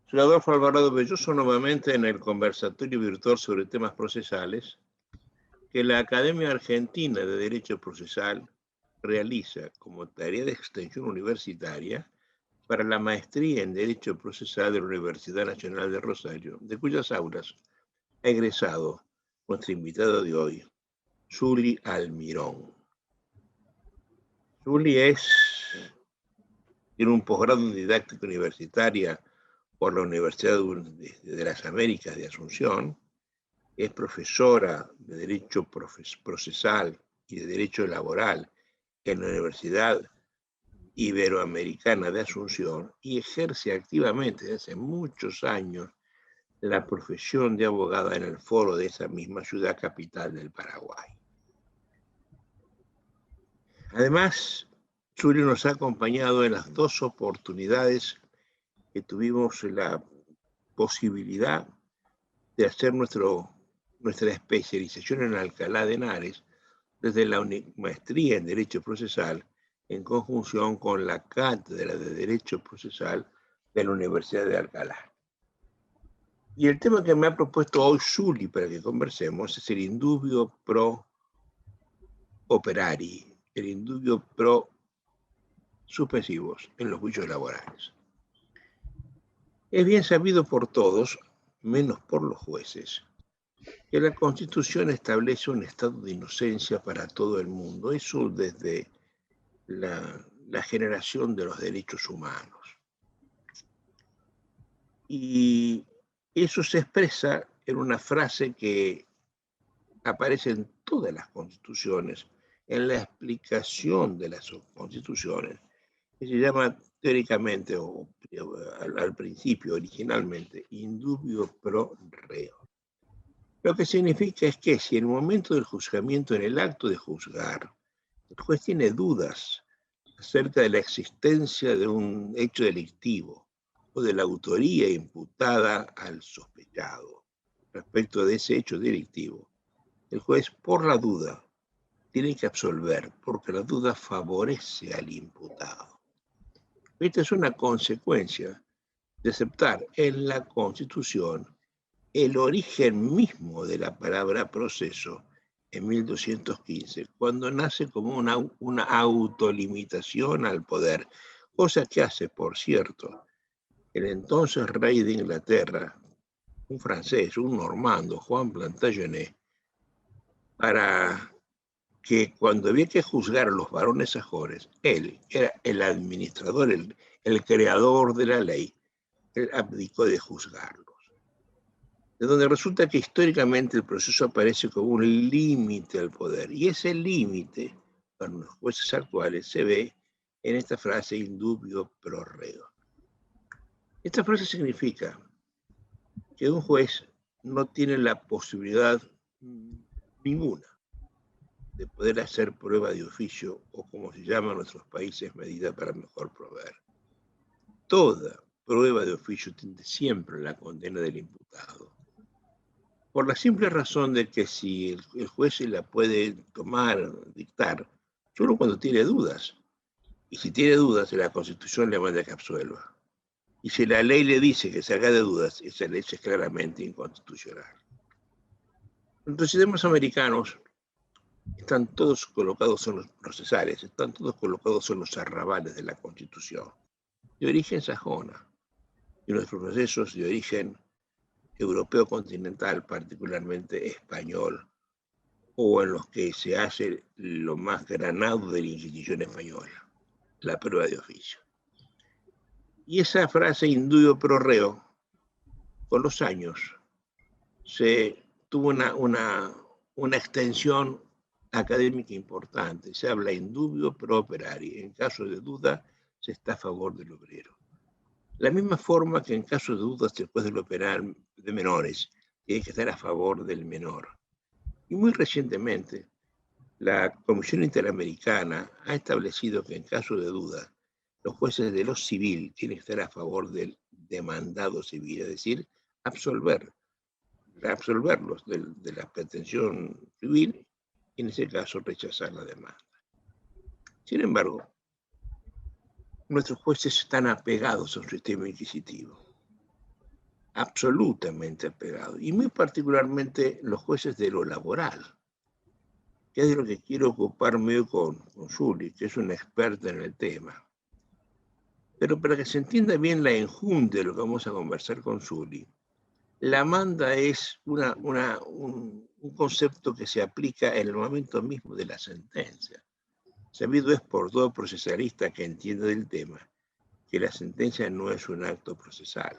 Soy Adolfo Alvarado Belloso, nuevamente en el conversatorio virtual sobre temas procesales que la Academia Argentina de Derecho Procesal realiza como tarea de extensión universitaria para la maestría en Derecho Procesal de la Universidad Nacional de Rosario, de cuyas aulas ha egresado nuestro invitado de hoy, Zuli Almirón. Zuli tiene un posgrado en didáctica universitaria por la Universidad de las Américas de Asunción. Es profesora de Derecho Procesal y de Derecho Laboral en la Universidad Iberoamericana de Asunción y ejerce activamente desde hace muchos años la profesión de abogada en el foro de esa misma ciudad capital del Paraguay. Además, Zuli nos ha acompañado en las dos oportunidades que tuvimos la posibilidad de hacer nuestra especialización en Alcalá de Henares desde la maestría en Derecho Procesal en conjunción con la Cátedra de Derecho Procesal de la Universidad de Alcalá. Y el tema que me ha propuesto hoy Zuli para que conversemos es el indubio pro operari, el indubio pro suspensivos en los juicios laborales. Es bien sabido por todos, menos por los jueces, que la Constitución establece un estado de inocencia para todo el mundo. Eso desde la generación de los derechos humanos. Y eso se expresa en una frase que aparece en todas las constituciones, en la explicación de las constituciones, que se llama teóricamente o al principio, originalmente, indubio pro reo. Lo que significa es que si en el momento del juzgamiento, en el acto de juzgar, el juez tiene dudas acerca de la existencia de un hecho delictivo o de la autoría imputada al sospechado respecto de ese hecho delictivo, el juez, por la duda, tiene que absolver, porque la duda favorece al imputado. Esta es una consecuencia de aceptar en la Constitución el origen mismo de la palabra proceso en 1215, cuando nace como una autolimitación al poder, cosa que hace, por cierto, el entonces rey de Inglaterra, un francés, un normando, Juan Plantagenet, para que cuando había que juzgar a los varones sajores, él era el administrador, el creador de la ley, él abdicó de juzgarlos. De donde resulta que históricamente el proceso aparece como un límite al poder. Y ese límite, para los jueces actuales, se ve en esta frase indubio pro reo. Esta frase significa que un juez no tiene la posibilidad ninguna de poder hacer prueba de oficio, o como se llama en nuestros países, medida para mejor proveer. Toda prueba de oficio tiene siempre la condena del imputado. Por la simple razón de que si el juez se la puede tomar, dictar, solo cuando tiene dudas. Y si tiene dudas, la Constitución le manda que absuelva. Y si la ley le dice que se haga de dudas, esa ley es claramente inconstitucional. Los sistemas americanos están todos colocados en los procesales, están todos colocados en los arrabales de la Constitución, de origen sajona, y nuestros procesos de origen europeo continental, particularmente español, o en los que se hace lo más granado de la Inquisición española, la prueba de oficio. Y esa frase indubio pro reo, con los años, se tuvo una extensión académica importante. Se habla indubio pro operari. En caso de duda, se está a favor del obrero. La misma forma que en caso de dudas después del operar de menores, tiene que estar a favor del menor. Y muy recientemente, la Comisión Interamericana ha establecido que en caso de duda, los jueces de lo civil tienen que estar a favor del demandado civil, es decir, absolverlos de la pretensión civil y en ese caso rechazar la demanda. Sin embargo, nuestros jueces están apegados a un sistema inquisitivo. absolutamente apegado, y muy particularmente los jueces de lo laboral, que es de lo que quiero ocuparme hoy con Juli, que es una experta en el tema. Pero para que se entienda bien la enjundia de lo que vamos a conversar con Juli, la manda es un concepto que se aplica en el momento mismo de la sentencia. Sabido es por todo procesalista que entiende del tema que la sentencia no es un acto procesal.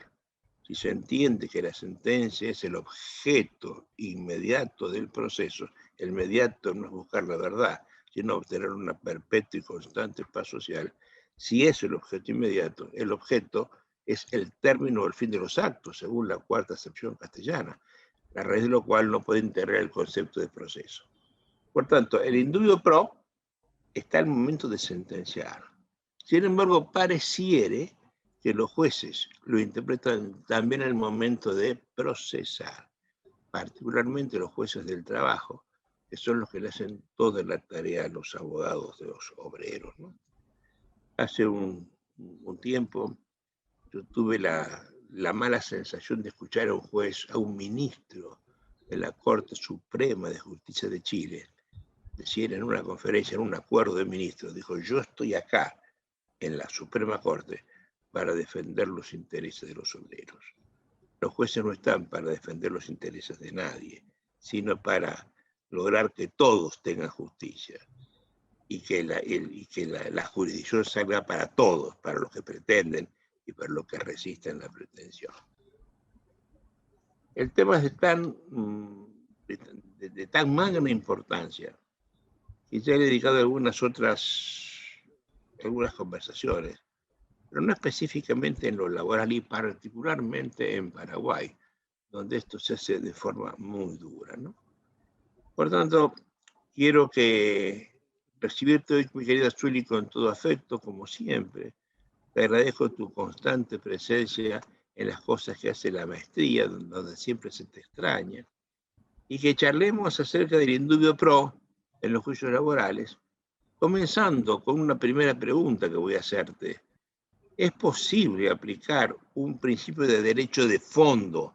Si se entiende que la sentencia es el objeto inmediato del proceso, el inmediato no es buscar la verdad, sino obtener una perpetua y constante paz social. Si es el objeto inmediato, el objeto es el término o el fin de los actos, según la cuarta acepción castellana, a raíz de lo cual no puede integrar el concepto de proceso. Por tanto, el indubio pro está al momento de sentenciar. Sin embargo, pareciere que los jueces lo interpretan también en el momento de procesar, particularmente los jueces del trabajo, que son los que le hacen toda la tarea a los abogados de los obreros, ¿no? Hace un tiempo yo tuve la mala sensación de escuchar a un juez, a un ministro de la Corte Suprema de Justicia de Chile, decir en una conferencia, en un acuerdo de ministros, dijo: yo estoy acá en la Suprema Corte para defender los intereses de los obreros. Los jueces no están para defender los intereses de nadie, sino para lograr que todos tengan justicia y que la jurisdicción salga para todos, para los que pretenden y para los que resisten la pretensión. El tema es de tan magna importancia que ya he dedicado algunas conversaciones, pero no específicamente en lo laboral y particularmente en Paraguay, donde esto se hace de forma muy dura, ¿no? Por tanto, quiero recibirte hoy, mi querida Juli, con todo afecto, como siempre. Te agradezco tu constante presencia en las cosas que hace la maestría, donde siempre se te extraña, y que charlemos acerca del indubio pro en los juicios laborales, comenzando con una primera pregunta que voy a hacerte. ¿Es posible aplicar un principio de derecho de fondo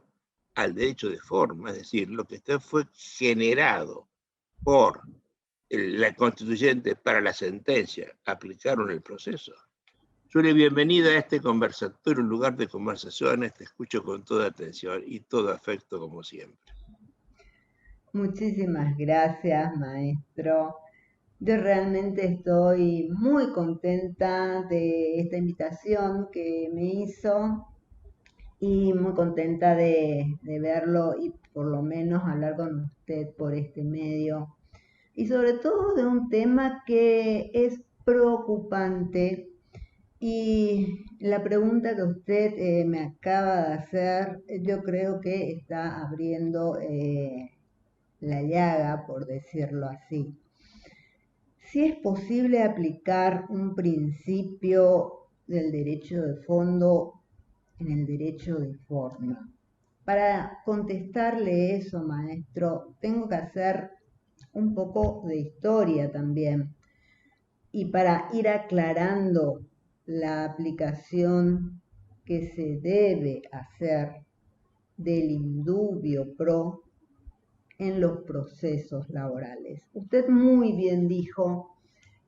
al derecho de forma? Es decir, lo que fue generado por la constituyente para la sentencia, aplicaron el proceso. Juli, bienvenida a este conversatorio, un lugar de conversaciones. Te escucho con toda atención y todo afecto, como siempre. Muchísimas gracias, maestro. Yo realmente estoy muy contenta de esta invitación que me hizo y muy contenta de verlo y por lo menos hablar con usted por este medio. Y sobre todo de un tema que es preocupante, y la pregunta que usted me acaba de hacer, yo creo que está abriendo la llaga, por decirlo así. Si es posible aplicar un principio del derecho de fondo en el derecho de forma. Para contestarle eso, maestro, tengo que hacer un poco de historia también. Y para ir aclarando la aplicación que se debe hacer del indubio pro en los procesos laborales. Usted muy bien dijo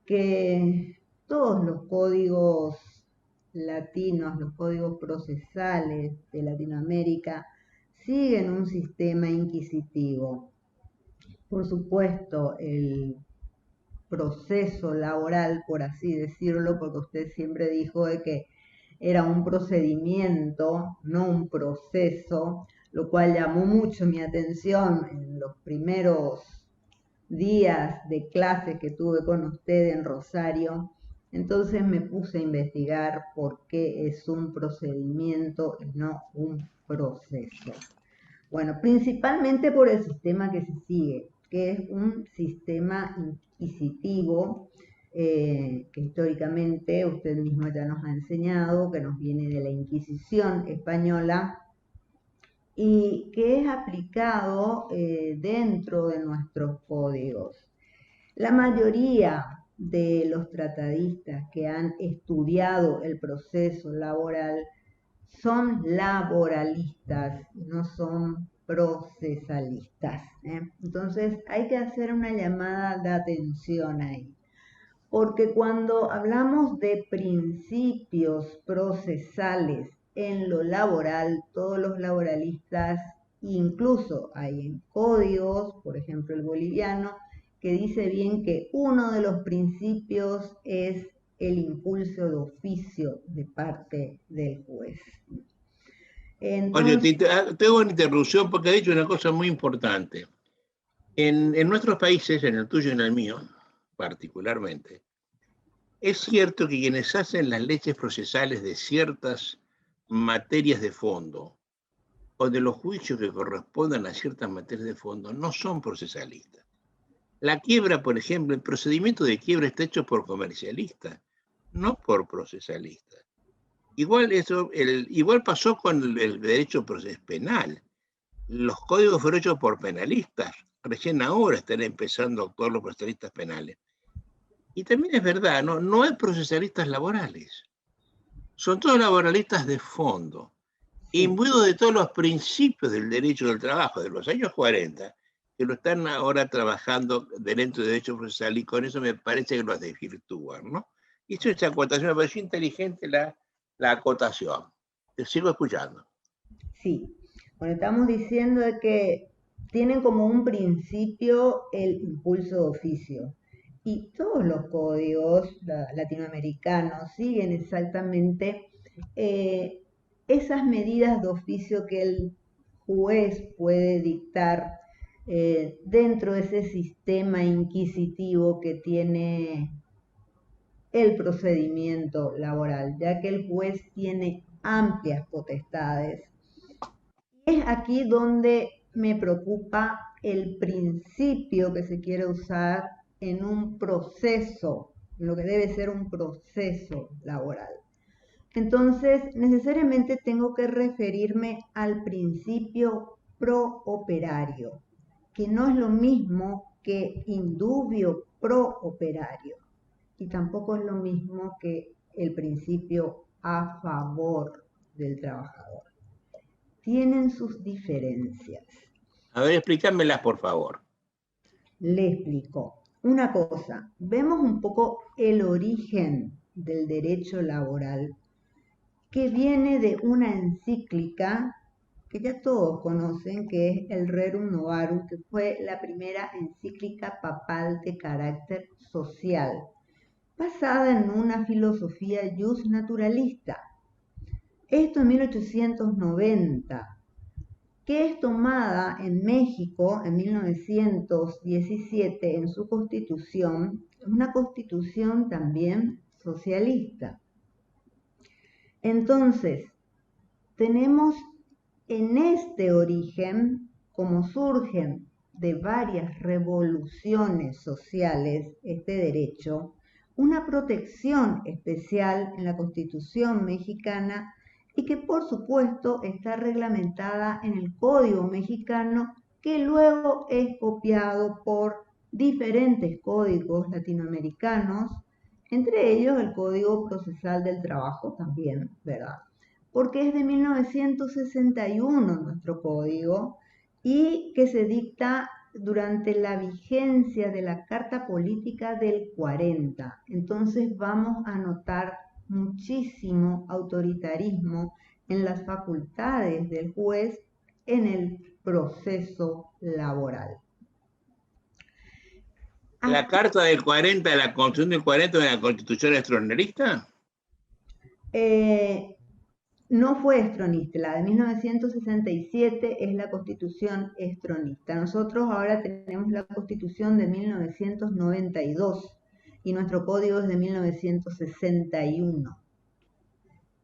que todos los códigos latinos, los códigos procesales de Latinoamérica, siguen un sistema inquisitivo. Por supuesto, el proceso laboral, por así decirlo, porque usted siempre dijo de que era un procedimiento, no un proceso, lo cual llamó mucho mi atención en los primeros días de clase que tuve con usted en Rosario. Entonces me puse a investigar por qué es un procedimiento y no un proceso. Bueno, principalmente por el sistema que se sigue, que es un sistema inquisitivo que históricamente usted mismo ya nos ha enseñado, que nos viene de la Inquisición española y que es aplicado dentro de nuestros códigos. La mayoría de los tratadistas que han estudiado el proceso laboral son laboralistas, no son procesalistas, ¿eh? Entonces hay que hacer una llamada de atención ahí, porque cuando hablamos de principios procesales en lo laboral, todos los laboralistas, incluso hay en códigos, por ejemplo el boliviano, que dice bien que uno de los principios es el impulso de oficio de parte del juez. Oye, Entonces, tengo una interrupción porque ha dicho una cosa muy importante. En nuestros países, en el tuyo y en el mío, particularmente, es cierto que quienes hacen las leyes procesales de ciertas materias de fondo o de los juicios que correspondan a ciertas materias de fondo no son procesalistas. La quiebra, por ejemplo, el procedimiento de quiebra está hecho por comercialistas, no por procesalistas. Igual pasó con el derecho penal. Los códigos fueron hechos por penalistas. Recién ahora están empezando a actuar los procesalistas penales. Y también es verdad, no hay procesalistas laborales. Son todos laboralistas de fondo, sí. imbuidos de todos los principios del derecho del trabajo de los años 40, que lo están ahora trabajando dentro del derecho procesal, y con eso me parece que los desvirtúan, ¿no? Y eso, esa acotación, me pareció inteligente la acotación. Te sigo escuchando. Sí, bueno, estamos diciendo de que tienen como un principio el impulso de oficio y todos los códigos latinoamericanos siguen exactamente esas medidas de oficio que el juez puede dictar dentro de ese sistema inquisitivo que tiene el procedimiento laboral, ya que el juez tiene amplias potestades. Es aquí donde me preocupa el principio que se quiere usar en un proceso, en lo que debe ser un proceso laboral. Entonces, necesariamente tengo que referirme al principio prooperario, que no es lo mismo que indubio prooperario, y tampoco es lo mismo que el principio a favor del trabajador. Tienen sus diferencias. A ver, explícamelas, por favor. Le explico. Una cosa, vemos un poco el origen del derecho laboral, que viene de una encíclica que ya todos conocen, que es el Rerum Novarum, que fue la primera encíclica papal de carácter social, basada en una filosofía jus naturalista. Esto en 1890, que es tomada en México en 1917 en su constitución, una constitución también socialista. Entonces, tenemos en este origen, como surgen de varias revoluciones sociales este derecho, una protección especial en la Constitución mexicana y que por supuesto está reglamentada en el Código Mexicano, que luego es copiado por diferentes códigos latinoamericanos, entre ellos el Código Procesal del Trabajo también, ¿verdad? Porque es de 1961 nuestro código y que se dicta durante la vigencia de la Carta Política del 40. Entonces vamos a notar muchísimo autoritarismo en las facultades del juez en el proceso laboral. ¿La Carta del 40 de la Constitución del 40 de la Constitución extranjerista? No fue estronista, la de 1967 es la constitución estronista. Nosotros ahora tenemos la constitución de 1992 y nuestro código es de 1961.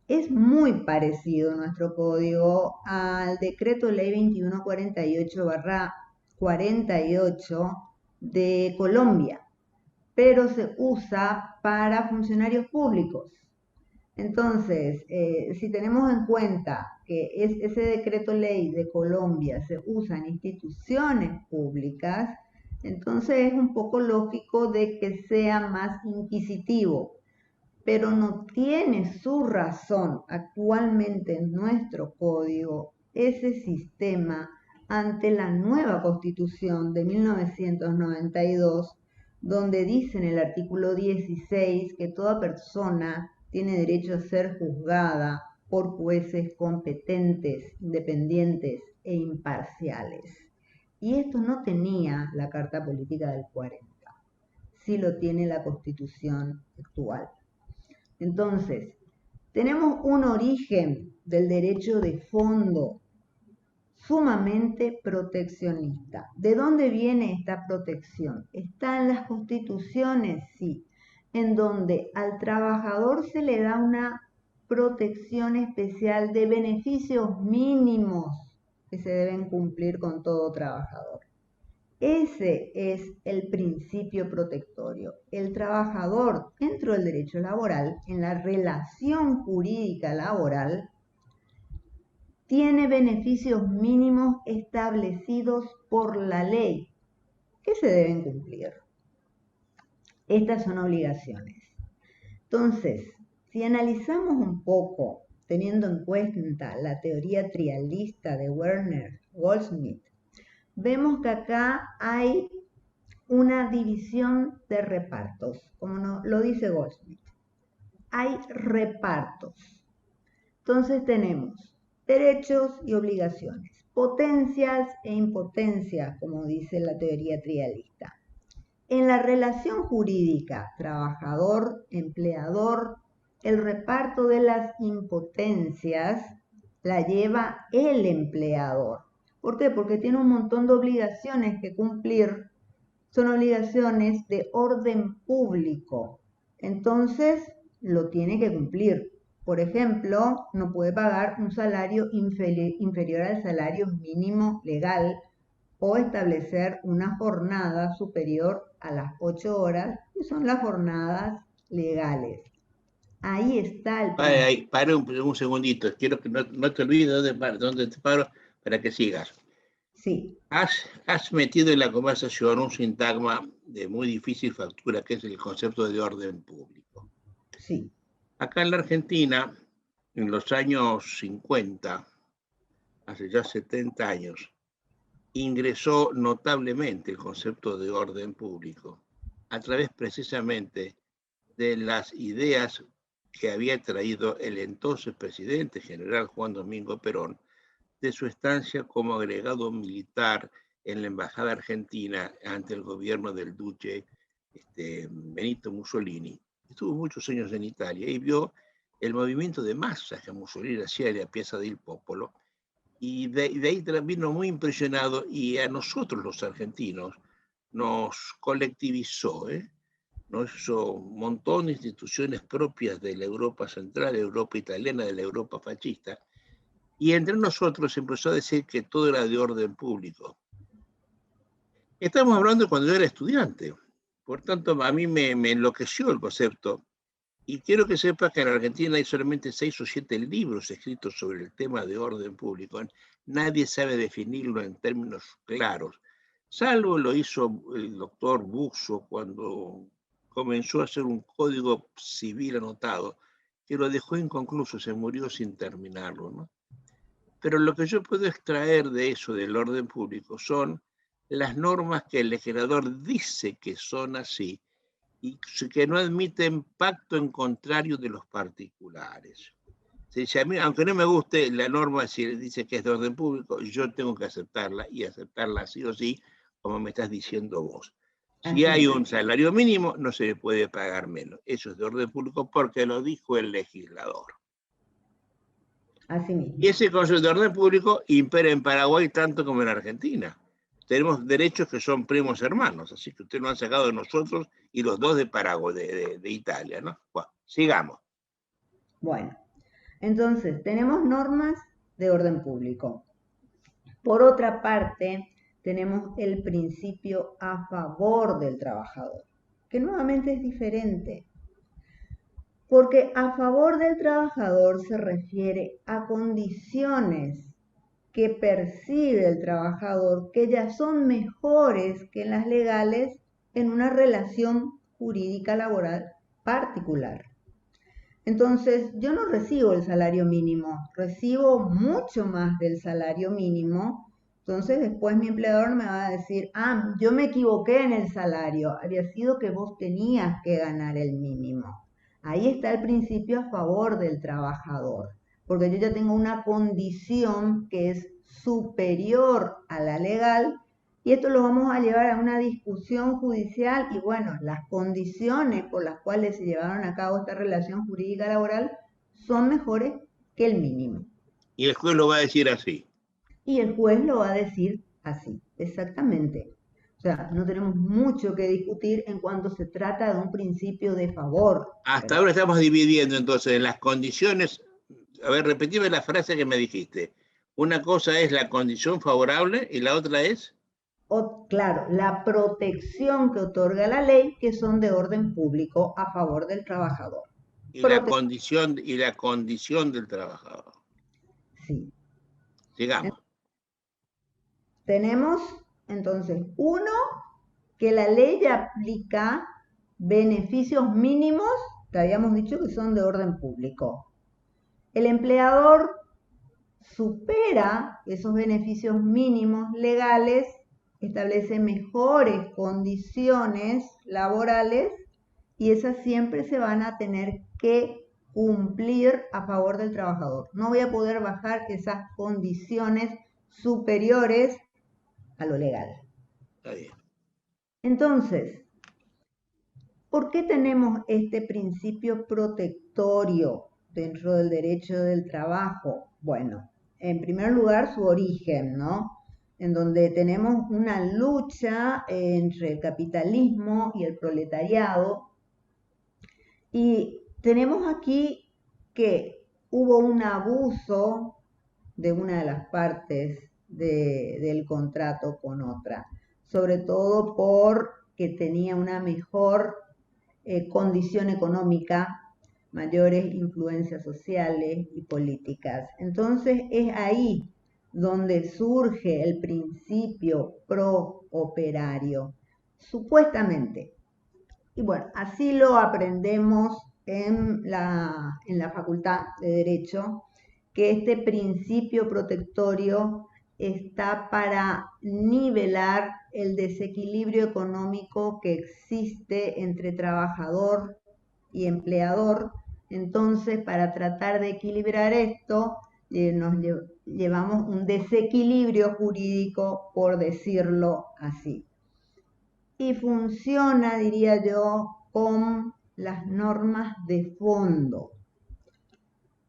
Es muy parecido nuestro código al decreto ley 2148/48 de Colombia, pero se usa para funcionarios públicos. Entonces, si tenemos en cuenta que ese decreto ley de Colombia se usa en instituciones públicas, entonces es un poco lógico de que sea más inquisitivo. pero no tiene su razón actualmente en nuestro código ese sistema ante la nueva Constitución de 1992, donde dice en el artículo 16 que toda persona tiene derecho a ser juzgada por jueces competentes, independientes e imparciales. Y esto no tenía la Carta Política del 40, sí lo tiene la Constitución actual. Entonces, tenemos un origen del derecho de fondo sumamente proteccionista. ¿De dónde viene esta protección? ¿Está en las constituciones? Sí, en donde al trabajador se le da una protección especial de beneficios mínimos que se deben cumplir con todo trabajador. Ese es el principio protectorio. El trabajador, dentro del derecho laboral, en la relación jurídica laboral, tiene beneficios mínimos establecidos por la ley que se deben cumplir. Estas son obligaciones. Entonces, si analizamos un poco, teniendo en cuenta la teoría trialista de Werner Goldsmith, vemos que acá hay una división de repartos, como lo dice Goldsmith. Hay repartos. Entonces tenemos derechos y obligaciones, potencias e impotencias, como dice la teoría trialista. En la relación jurídica trabajador-empleador, el reparto de las impotencias la lleva el empleador. ¿Por qué? Porque tiene un montón de obligaciones que cumplir. Son obligaciones de orden público. Entonces, lo tiene que cumplir. Por ejemplo, no puede pagar un salario inferior al salario mínimo legal o establecer una jornada superior a las 8 horas, que son las jornadas legales. Ahí está el principio. Para un segundito, quiero que no te olvides dónde te paro para que sigas. Sí. Has metido en la conversación un sintagma de muy difícil factura, que es el concepto de orden público. Sí. Acá en la Argentina, en los años 50, hace ya 70 años, ingresó notablemente el concepto de orden público a través precisamente de las ideas que había traído el entonces presidente general Juan Domingo Perón de su estancia como agregado militar en la embajada argentina ante el gobierno del duque Benito Mussolini. Estuvo muchos años en Italia y vio el movimiento de masas que Mussolini hacía en la Piazza del Popolo, y de ahí vino muy impresionado, y a nosotros los argentinos nos colectivizó, nos hizo un montón de instituciones propias de la Europa central, Europa italiana, de la Europa fascista, y entre nosotros empezó a decir que todo era de orden público. Estamos hablando de cuando yo era estudiante, por tanto a mí me enloqueció el concepto, y quiero que sepas que en Argentina hay solamente 6 o 7 libros escritos sobre el tema de orden público. Nadie sabe definirlo en términos claros, salvo lo hizo el doctor Buxo cuando comenzó a hacer un código civil anotado, que lo dejó inconcluso, se murió sin terminarlo, ¿no? Pero lo que yo puedo extraer de eso, del orden público, son las normas que el legislador dice que son así y que no admiten pacto en contrario de los particulares. Si a mí, aunque no me guste la norma, si dice que es de orden público, yo tengo que aceptarla, y aceptarla sí o sí, como me estás diciendo vos. Si hay un salario mínimo, no se le puede pagar menos. Eso es de orden público porque lo dijo el legislador. Así mismo. Y ese concepto de orden público impera en Paraguay tanto como en Argentina. Tenemos derechos que son primos hermanos, así que ustedes lo han sacado de nosotros y los dos de Paraguay, de Italia, ¿no? Bueno, sigamos. Bueno, entonces tenemos normas de orden público. Por otra parte, tenemos el principio a favor del trabajador, que nuevamente es diferente, porque a favor del trabajador se refiere a condiciones que percibe el trabajador que ya son mejores que las legales en una relación jurídica laboral particular. Entonces, yo no recibo el salario mínimo, recibo mucho más del salario mínimo. Entonces, después mi empleador me va a decir, ah, yo me equivoqué en el salario, había sido que vos tenías que ganar el mínimo. Ahí está el principio a favor del trabajador, porque yo ya tengo una condición que es superior a la legal y esto lo vamos a llevar a una discusión judicial y bueno, las condiciones por las cuales se llevaron a cabo esta relación jurídica laboral son mejores que el mínimo. Y el juez lo va a decir así. Y el juez lo va a decir así, exactamente. O sea, no tenemos mucho que discutir en cuanto se trata de un principio de favor, Hasta ¿verdad? ahora estamos dividiendo entonces en las condiciones. A ver, repetime la frase que me dijiste. Una cosa es la condición favorable y la otra es. O, claro, la protección que otorga la ley, que son de orden público a favor del trabajador. Prote Y la condición del trabajador. sí. Sigamos. Tenemos entonces, uno, que la ley aplica beneficios mínimos, que habíamos dicho que son de orden público. El empleador supera esos beneficios mínimos legales, establece mejores condiciones laborales y esas siempre se van a tener que cumplir a favor del trabajador. No voy a poder bajar esas condiciones superiores a lo legal. Está bien. Entonces, ¿por qué tenemos este principio protectorio dentro del derecho del trabajo? Bueno, en primer lugar, su origen, ¿no? En donde tenemos una lucha entre el capitalismo y el proletariado. Y tenemos aquí que hubo un abuso de una de las partes del contrato con otra, sobre todo porque tenía una mejor condición económica, mayores influencias sociales y políticas. Entonces es ahí donde surge el principio pro-operario, supuestamente. Y bueno, así lo aprendemos en la Facultad de Derecho, que este principio protectorio está para nivelar el desequilibrio económico que existe entre trabajador y empleador. Entonces, para tratar de equilibrar esto, nos llevamos un desequilibrio jurídico, por decirlo así. Y funciona, diría yo, con las normas de fondo.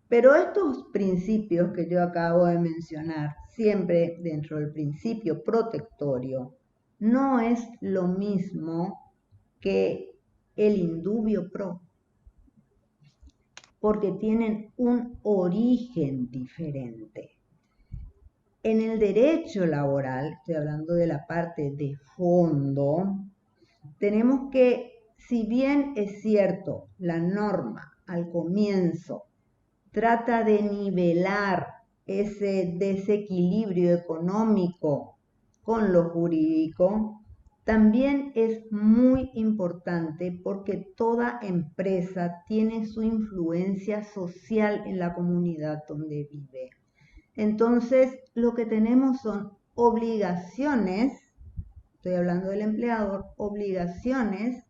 Pero estos principios que yo acabo de mencionar, siempre dentro del principio protectorio, no es lo mismo que el indubio pro, porque tienen un origen diferente. En el derecho laboral, estoy hablando de la parte de fondo, tenemos que, si bien es cierto, la norma al comienzo trata de nivelar ese desequilibrio económico con lo jurídico, también es muy importante porque toda empresa tiene su influencia social en la comunidad donde vive. Entonces, lo que tenemos son obligaciones, estoy hablando del empleador, obligaciones,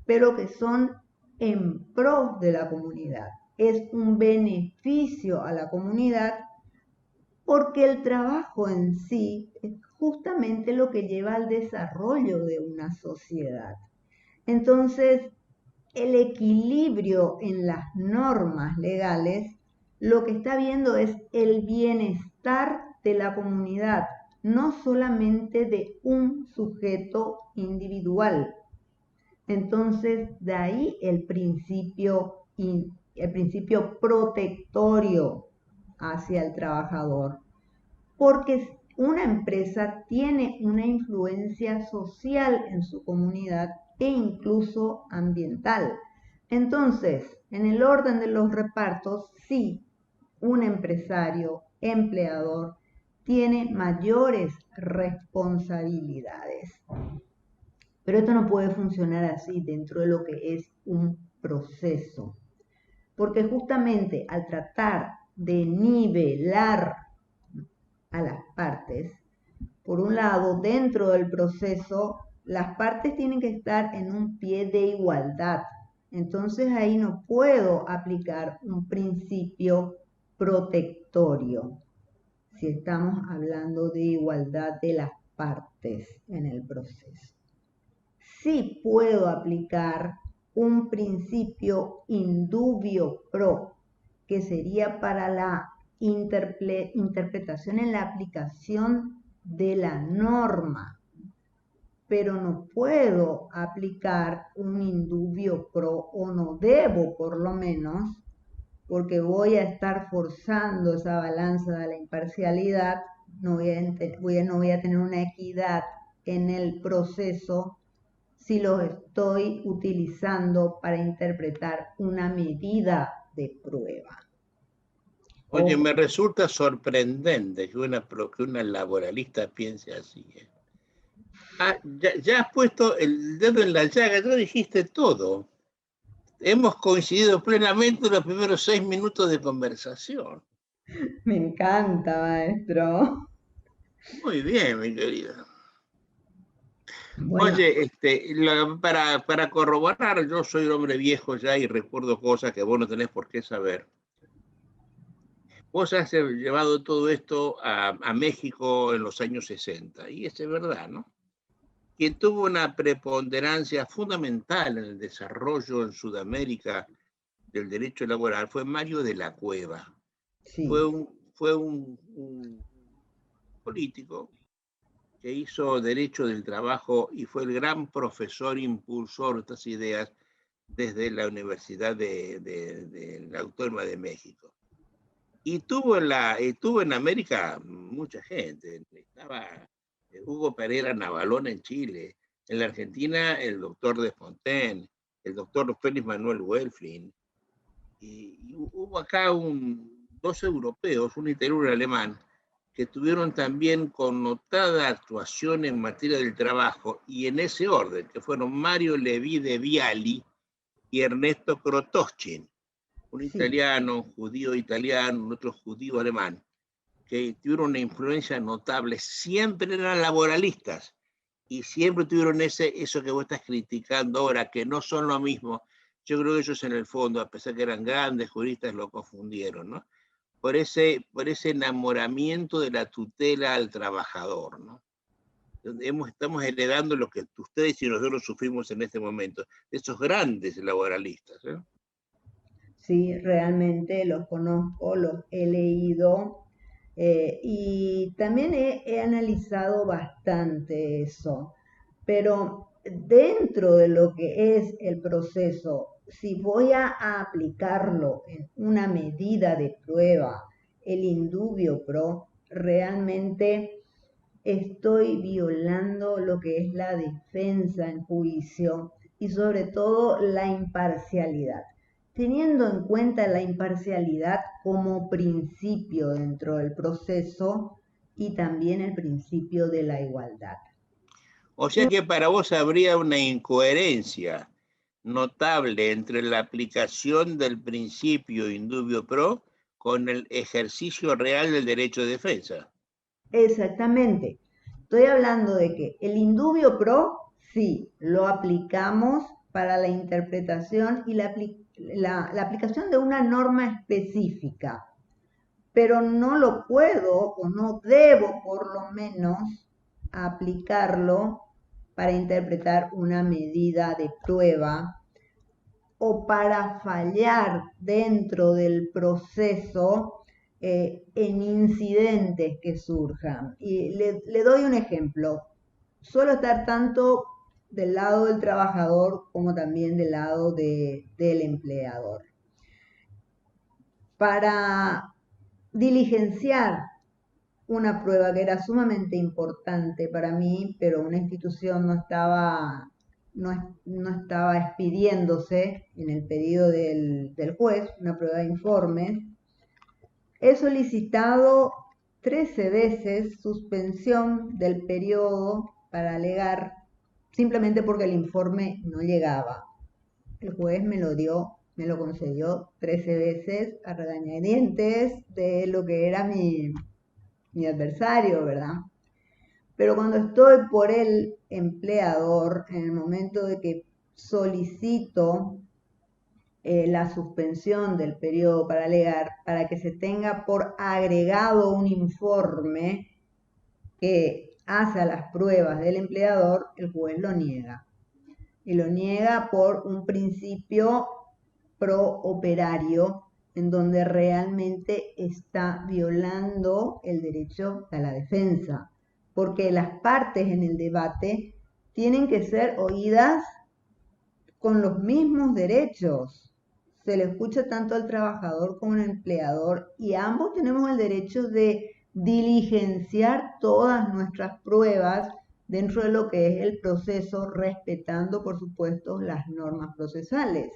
pero que son en pro de la comunidad. Es un beneficio a la comunidad porque el trabajo en sí es justamente lo que lleva al desarrollo de una sociedad. Entonces, el equilibrio en las normas legales lo que está viendo es el bienestar de la comunidad, no solamente de un sujeto individual. Entonces, de ahí el principio protectorio hacia el trabajador, porque una empresa tiene una influencia social en su comunidad e incluso ambiental. Entonces, en el orden de los repartos, sí, un empresario, empleador, tiene mayores responsabilidades. Pero esto no puede funcionar así dentro de lo que es un proceso. porque justamente al tratar de nivelar a las partes, por un lado, dentro del proceso, las partes tienen que estar en un pie de igualdad. Entonces ahí no puedo aplicar un principio protectorio si estamos hablando de igualdad de las partes en el proceso. Sí puedo aplicar un principio indubio pro, que sería para la interpretación en la aplicación de la norma, pero no puedo aplicar un indubio pro, o no debo por lo menos, porque voy a estar forzando esa balanza de la imparcialidad, no voy a tener una equidad en el proceso si lo estoy utilizando para interpretar una medida de prueba. Oye, me resulta sorprendente que una laboralista piense así. Ya has puesto el dedo en la llaga, ya dijiste todo. Hemos coincidido plenamente en los primeros 6 minutos de conversación. Me encanta, maestro. Muy bien, mi querida. Bueno, Oye, para corroborar, yo soy un hombre viejo ya y recuerdo cosas que vos no tenés por qué saber. Vos has llevado todo esto a México en los años 60, y es verdad, ¿no? Quien tuvo una preponderancia fundamental en el desarrollo en Sudamérica del derecho laboral fue Mario de la Cueva. sí, Fue un político que hizo derecho del trabajo y fue el gran profesor impulsor de estas ideas desde la Universidad de la Autónoma de México. Y tuvo en América mucha gente. Estaba Hugo Pereira Navalón en Chile, en la Argentina el doctor Desfontaine, el doctor Félix Manuel Welflin, y hubo acá dos europeos, un italiano y un alemán, que tuvieron también connotada actuación en materia del trabajo, y en ese orden, que fueron Mario Levi de Viali y Ernesto Krotoschin, un sí. italiano, judío italiano, otro judío alemán, que tuvieron una influencia notable, siempre eran laboralistas y siempre tuvieron eso que vos estás criticando ahora, que no son lo mismo. Yo creo que ellos en el fondo, a pesar que eran grandes juristas, lo confundieron, ¿no? Por ese enamoramiento de la tutela al trabajador, ¿no? Estamos heredando lo que ustedes y nosotros sufrimos en este momento, esos grandes laboralistas, ¿eh? Sí, realmente los conozco, los he leído y también he analizado bastante eso. Pero dentro de lo que es el proceso, si voy a aplicarlo en una medida de prueba, el indubio pro, realmente estoy violando lo que es la defensa en juicio y sobre todo la imparcialidad, teniendo en cuenta la imparcialidad como principio dentro del proceso y también el principio de la igualdad. O sea que para vos habría una incoherencia notable entre la aplicación del principio indubio pro con el ejercicio real del derecho de defensa. Exactamente. Estoy hablando de que el indubio pro, sí, lo aplicamos para la interpretación y la aplicación de una norma específica, pero no lo puedo o no debo por lo menos aplicarlo para interpretar una medida de prueba o para fallar dentro del proceso en incidentes que surjan. Y le doy un ejemplo. Suelo estar tanto del lado del trabajador como también del lado del empleador. Para diligenciar una prueba que era sumamente importante para mí, pero una institución no estaba expidiéndose en el pedido del juez, una prueba de informes. He solicitado 13 veces suspensión del periodo para alegar simplemente porque el informe no llegaba. El juez me lo dio me lo concedió 13 veces a regañadientes de lo que era mi adversario, ¿verdad? Pero cuando estoy por el empleador, en el momento de que solicito la suspensión del periodo para alegar, para que se tenga por agregado un informe que hace a las pruebas del empleador, el juez lo niega. Y lo niega por un principio pro-operario en donde realmente está violando el derecho a la defensa, porque las partes en el debate tienen que ser oídas con los mismos derechos. Se le escucha tanto al trabajador como al empleador y ambos tenemos el derecho de diligenciar todas nuestras pruebas dentro de lo que es el proceso, respetando, por supuesto, las normas procesales.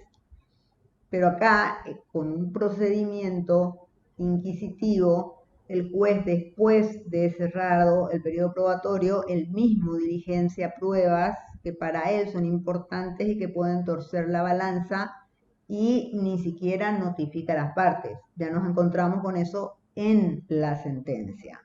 Pero acá, con un procedimiento inquisitivo, el juez, después de cerrado el periodo probatorio, él mismo diligencia pruebas que para él son importantes y que pueden torcer la balanza y ni siquiera notifica a las partes. Ya nos encontramos con eso en la sentencia.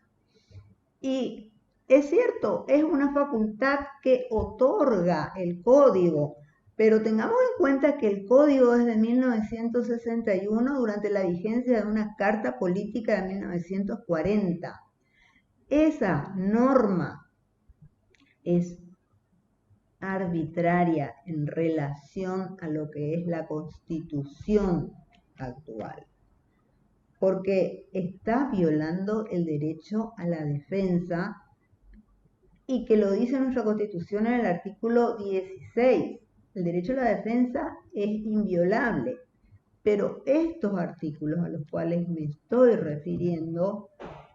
Y es cierto, es una facultad que otorga el código, pero tengamos en cuenta que el código es de 1961 durante la vigencia de una carta política de 1940. Esa norma es arbitraria en relación a lo que es la Constitución actual, porque está violando el derecho a la defensa y que lo dice nuestra Constitución en el artículo 16. El derecho a la defensa es inviolable, pero estos artículos a los cuales me estoy refiriendo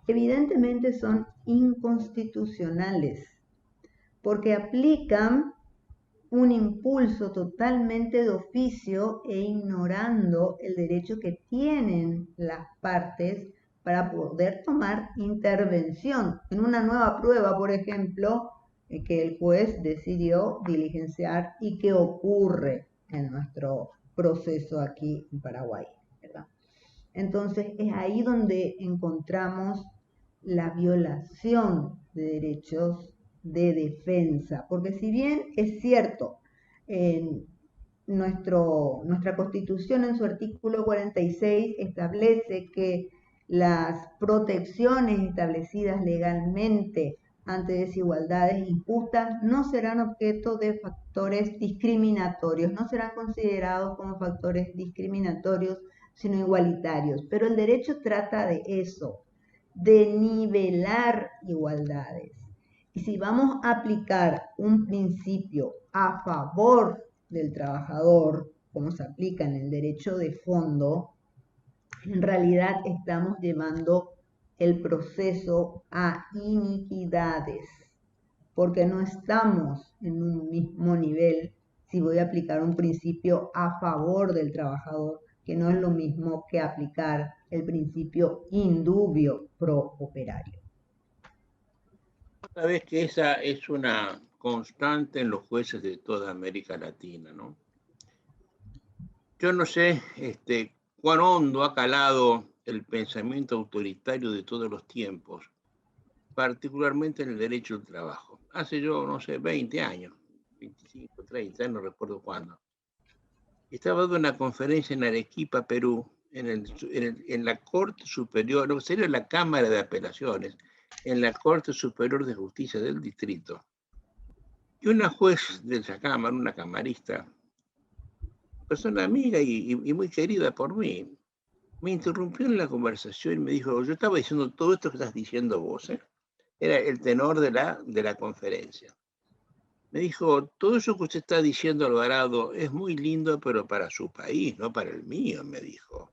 evidentemente son inconstitucionales, porque aplican un impulso totalmente de oficio e ignorando el derecho que tienen las partes para poder tomar intervención en una nueva prueba, por ejemplo, que el juez decidió diligenciar y que ocurre en nuestro proceso aquí en Paraguay, ¿verdad? Entonces es ahí donde encontramos la violación de derechos de defensa, porque si bien es cierto, nuestra Constitución en su artículo 46 establece que las protecciones establecidas legalmente ante desigualdades injustas no serán objeto de factores discriminatorios, no serán considerados como factores discriminatorios, sino igualitarios. Pero el derecho trata de eso, de nivelar igualdades. Y si vamos a aplicar un principio a favor del trabajador, como se aplica en el derecho de fondo, en realidad estamos llevando el proceso a iniquidades, porque no estamos en un mismo nivel si voy a aplicar un principio a favor del trabajador, que no es lo mismo que aplicar el principio indubio pro operario. Sabes que esa es una constante en los jueces de toda América Latina, ¿no? Yo no sé cuán hondo ha calado el pensamiento autoritario de todos los tiempos, particularmente en el derecho al trabajo. Hace yo, no sé, 20 años, 25, 30, no recuerdo cuándo. Estaba dando una conferencia en Arequipa, Perú, en la Corte Superior, lo que sería la Cámara de Apelaciones, en la Corte Superior de Justicia del Distrito. Y una juez de esa cámara, una camarista, persona amiga y muy querida por mí, me interrumpió en la conversación y me dijo, yo estaba diciendo todo esto que estás diciendo vos, ¿eh? Era el tenor de la conferencia. Me dijo, todo eso que usted está diciendo, Alvarado, es muy lindo, pero para su país, no para el mío, me dijo.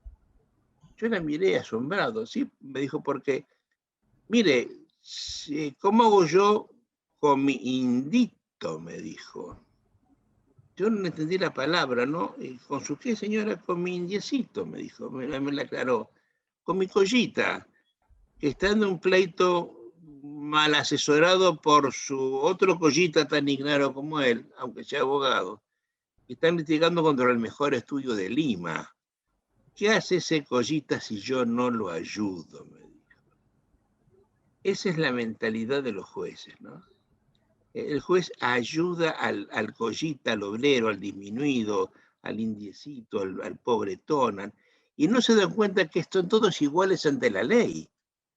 Yo la miré asombrado, ¿sí? Me dijo, porque, mire, ¿cómo hago yo con mi indito? Me dijo. Yo no entendí la palabra, ¿no? ¿Con su qué, señora? Con mi indiecito, me dijo, me la aclaró. Con mi collita, que está en un pleito mal asesorado por su otro collita tan ignaro como él, aunque sea abogado. Están litigando contra el mejor estudio de Lima. ¿Qué hace ese Collita si yo no lo ayudo? Me dijo. Esa es la mentalidad de los jueces, ¿no? El juez ayuda al Collita, al obrero, al disminuido, al indiecito, al pobretón, y no se dan cuenta que están todos iguales ante la ley.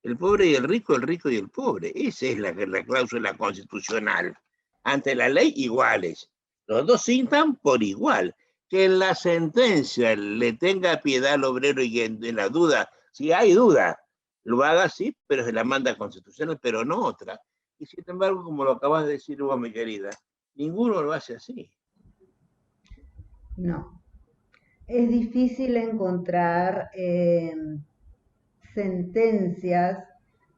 El pobre y el rico y el pobre. Esa es la cláusula constitucional. Ante la ley, iguales. Los dos cintan por igual. Que en la sentencia le tenga piedad al obrero y en la duda, si hay duda, lo haga así, pero se la manda constitucional, pero no otra. Y sin embargo, como lo acabas de decir vos, mi querida, ninguno lo hace así. No. Es difícil encontrar sentencias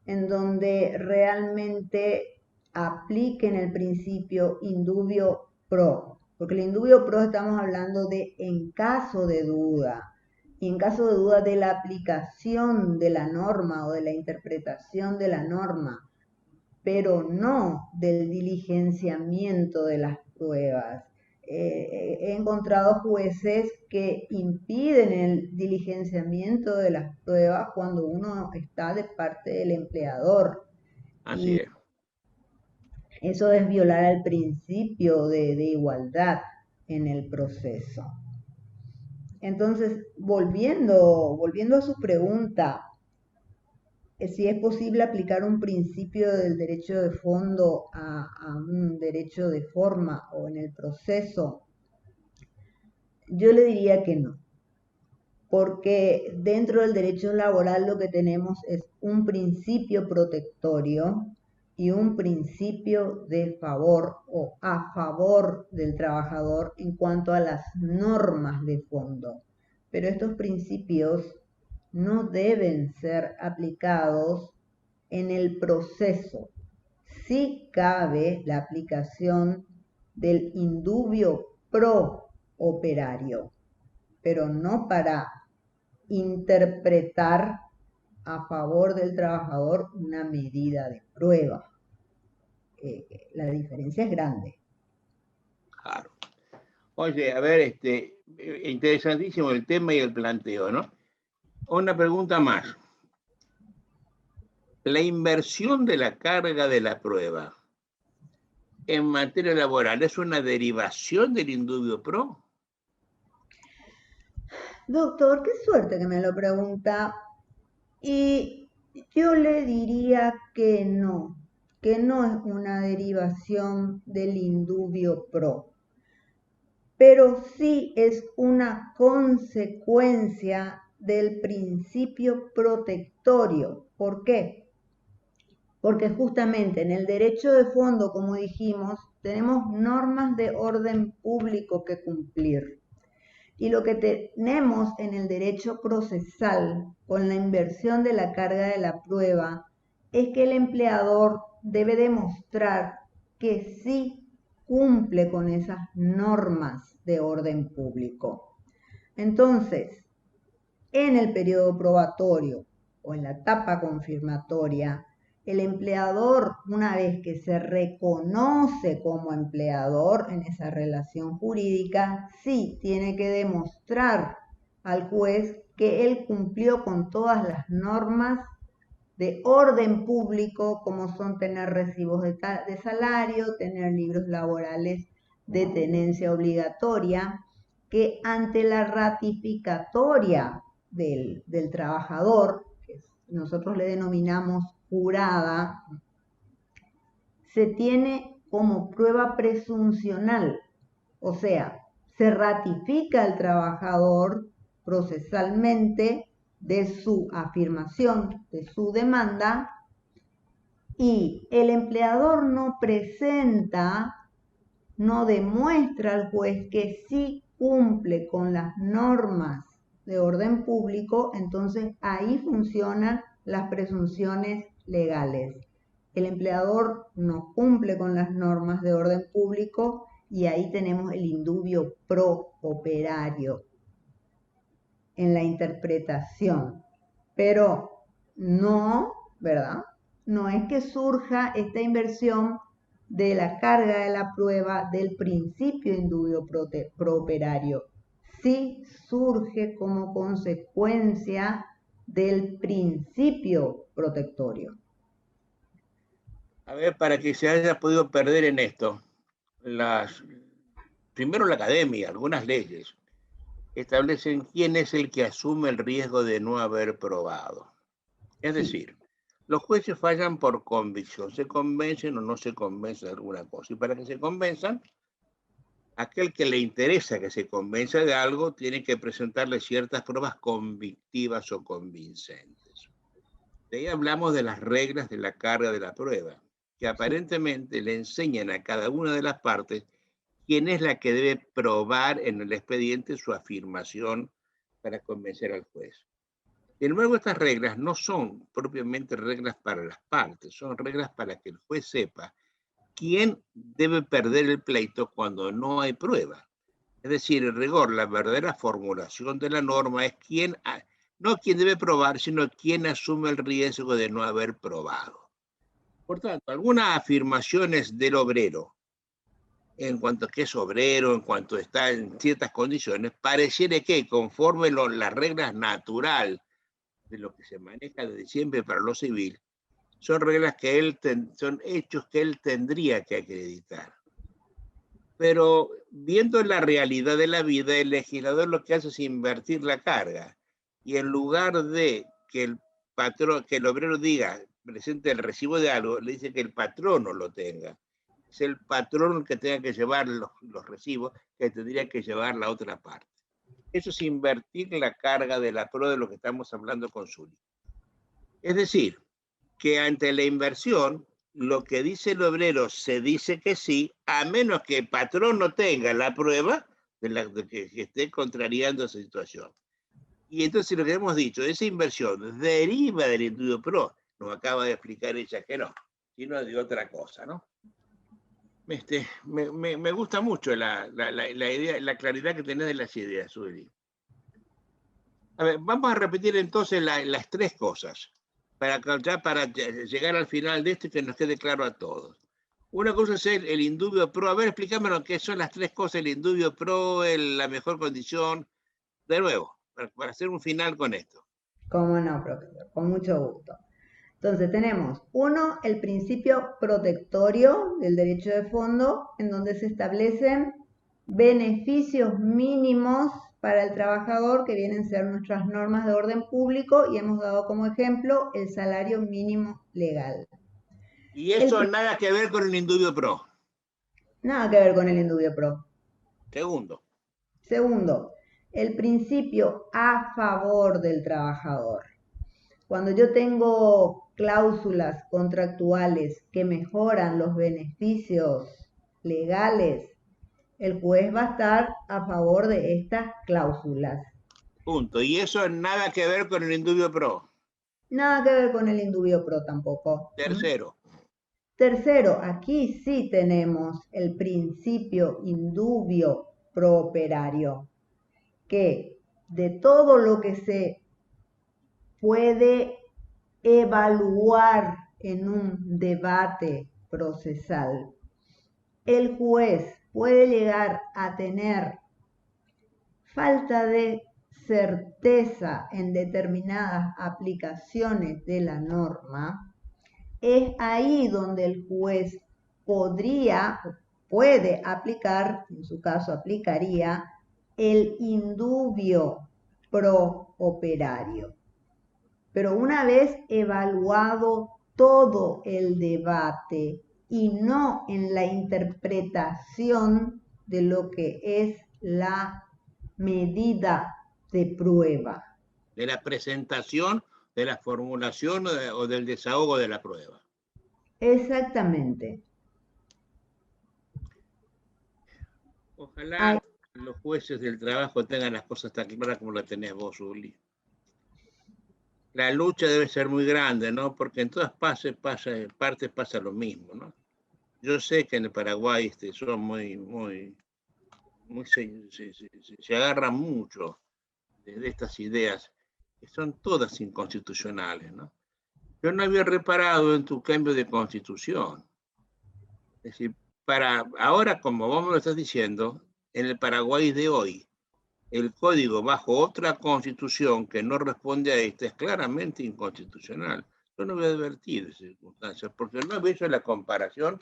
en donde realmente apliquen el principio indubio pro, porque el indubio pro estamos hablando de en caso de duda, y en caso de duda de la aplicación de la norma o de la interpretación de la norma, pero no del diligenciamiento de las pruebas. He encontrado jueces que impiden el diligenciamiento de las pruebas cuando uno está de parte del empleador. Así Y es. eso es violar el principio de igualdad en el proceso. Entonces, volviendo a su pregunta, si es posible aplicar un principio del derecho de fondo a un derecho de forma o en el proceso, yo le diría que no, porque dentro del derecho laboral lo que tenemos es un principio protectorio y un principio de favor o a favor del trabajador en cuanto a las normas de fondo. Pero estos principios no deben ser aplicados en el proceso. Sí cabe la aplicación del indubio pro operario, pero no para interpretar a favor del trabajador una medida de prueba. La diferencia es grande. Claro. Oye, a ver, interesantísimo el tema y el planteo, ¿no? Una pregunta más. La inversión de la carga de la prueba en materia laboral es una derivación del indubio pro. Doctor, qué suerte que me lo pregunta. Y yo le diría que no es una derivación del indubio pro, pero sí es una consecuencia del principio protectorio. ¿Por qué? Porque justamente en el derecho de fondo, como dijimos, tenemos normas de orden público que cumplir. Y lo que tenemos en el derecho procesal con la inversión de la carga de la prueba es que el empleador debe demostrar que sí cumple con esas normas de orden público. Entonces, en el periodo probatorio o en la etapa confirmatoria, el empleador, una vez que se reconoce como empleador en esa relación jurídica, sí tiene que demostrar al juez que él cumplió con todas las normas de orden público, como son tener recibos de salario, tener libros laborales de tenencia obligatoria, que ante la ratificatoria del trabajador, que nosotros le denominamos jurada, se tiene como prueba presuncional, o sea, se ratifica al trabajador procesalmente de su afirmación, de su demanda, y el empleador no presenta, no demuestra al juez que sí cumple con las normas de orden público, entonces ahí funcionan las presunciones legales. El empleador no cumple con las normas de orden público y ahí tenemos el indubio pro operario en la interpretación. Pero no, ¿verdad? No es que surja esta inversión de la carga de la prueba del principio indubio prooperario. Sí surge como consecuencia del principio protectorio. A ver, para que se haya podido perder en esto, primero la academia, algunas leyes, establecen quién es el que asume el riesgo de no haber probado. Es Sí. decir, los jueces fallan por convicción, se convencen o no se convencen de alguna cosa. Y para que se convenzan, aquel que le interesa que se convenza de algo tiene que presentarle ciertas pruebas convictivas o convincentes. De ahí hablamos de las reglas de la carga de la prueba, que aparentemente le enseñan a cada una de las partes quién es la que debe probar en el expediente su afirmación para convencer al juez. Sin embargo, estas reglas no son propiamente reglas para las partes, son reglas para que el juez sepa quién debe perder el pleito cuando no hay prueba. Es decir, en rigor, la verdadera formulación de la norma es no quién debe probar, sino quién asume el riesgo de no haber probado. Por tanto, algunas afirmaciones del obrero, en cuanto a que es obrero, en cuanto está en ciertas condiciones, pareciera que conforme las reglas naturales de lo que se maneja desde siempre para lo civil, son reglas que son hechos que él tendría que acreditar. Pero viendo la realidad de la vida, el legislador lo que hace es invertir la carga. Y en lugar de que el patrón, que el obrero diga, presente el recibo de algo, le dice que el patrono lo tenga. Es el patrón el que tenga que llevar los recibos, que tendría que llevar la otra parte. Eso es invertir la carga de la prueba de lo que estamos hablando con Zuli. Es decir, que ante la inversión, lo que dice el obrero se dice que sí, a menos que el patrón no tenga la prueba de que esté contrariando esa situación. Y entonces lo que hemos dicho, esa inversión deriva del indubio pro. Nos acaba de explicar ella que no, sino de otra cosa, ¿no? Me gusta mucho la idea, la claridad que tenés de las ideas, Uli. A ver, vamos a repetir entonces las tres cosas para llegar al final de esto y que nos quede claro a todos. Una cosa es el indubio pro. A ver, explícame qué son las tres cosas, el indubio pro, la mejor condición. De nuevo, para hacer un final con esto. Cómo no, profesor, con mucho gusto. Entonces tenemos, uno, el principio protectorio del derecho de fondo, en donde se establecen beneficios mínimos para el trabajador, que vienen a ser nuestras normas de orden público, y hemos dado como ejemplo el salario mínimo legal. Y eso nada que ver con el indubio pro. Nada que ver con el indubio pro. Segundo. Segundo, el principio a favor del trabajador. Cuando yo tengo cláusulas contractuales que mejoran los beneficios legales, el juez va a estar a favor de estas cláusulas. Punto. Y eso nada que ver con el indubio pro. Nada que ver con el indubio pro tampoco. Tercero. Tercero, aquí sí tenemos el principio indubio prooperario, que de todo lo que se puede evaluar en un debate procesal, el juez puede llegar a tener falta de certeza en determinadas aplicaciones de la norma, es ahí donde el juez puede aplicar, en su caso aplicaría, el indubio prooperario. Pero una vez evaluado todo el debate y no en la interpretación de lo que es la medida de prueba. De la presentación, de la formulación o del desahogo de la prueba. Exactamente. Ojalá los jueces del trabajo tengan las cosas tan claras como las tenés vos, Uli. La lucha debe ser muy grande, ¿no? Porque en todas partes pasa lo mismo, ¿no? Yo sé que en el Paraguay son se agarran mucho de estas ideas, que son todas inconstitucionales, ¿no? Yo no había reparado en tu cambio de constitución. Es decir, para ahora, como vos me lo estás diciendo, en el Paraguay de hoy, el código bajo otra constitución que no responde a esta es claramente inconstitucional. Yo no voy a advertir de circunstancias, porque no he visto la comparación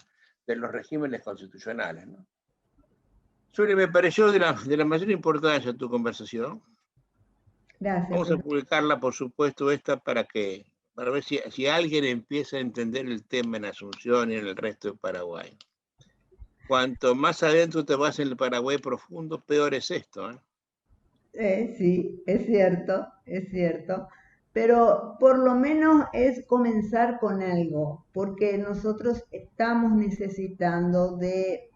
de los regímenes constitucionales, ¿no? Suri, me pareció de la mayor importancia tu conversación. Gracias, Vamos a profesor. publicarla, por supuesto, esta para ver si alguien empieza a entender el tema en Asunción y en el resto de Paraguay. Cuanto más adentro te vas en el Paraguay profundo, peor es esto, ¿eh? Sí, es cierto, es cierto. Pero por lo menos es comenzar con algo, porque nosotros estamos necesitando de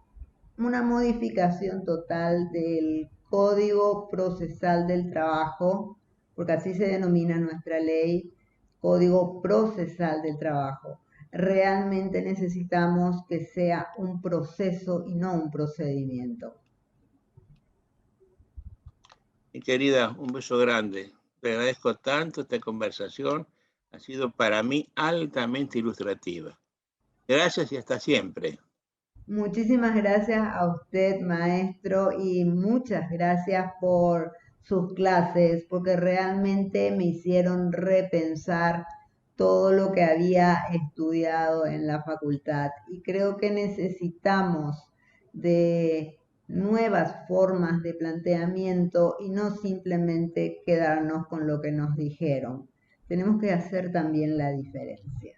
una modificación total del Código Procesal del Trabajo, porque así se denomina nuestra ley, Código Procesal del Trabajo. Realmente necesitamos que sea un proceso y no un procedimiento. Mi querida, un beso grande. Te agradezco tanto esta conversación. Ha sido para mí altamente ilustrativa. Gracias y hasta siempre. Muchísimas gracias a usted, maestro, y muchas gracias por sus clases, porque realmente me hicieron repensar todo lo que había estudiado en la facultad. Y creo que necesitamos de nuevas formas de planteamiento y no simplemente quedarnos con lo que nos dijeron. Tenemos que hacer también la diferencia.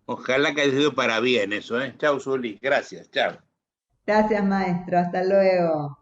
Ojalá que haya sido para bien eso, ¿eh? Chau, Zuli. Gracias. Chao. Gracias, maestro. Hasta luego.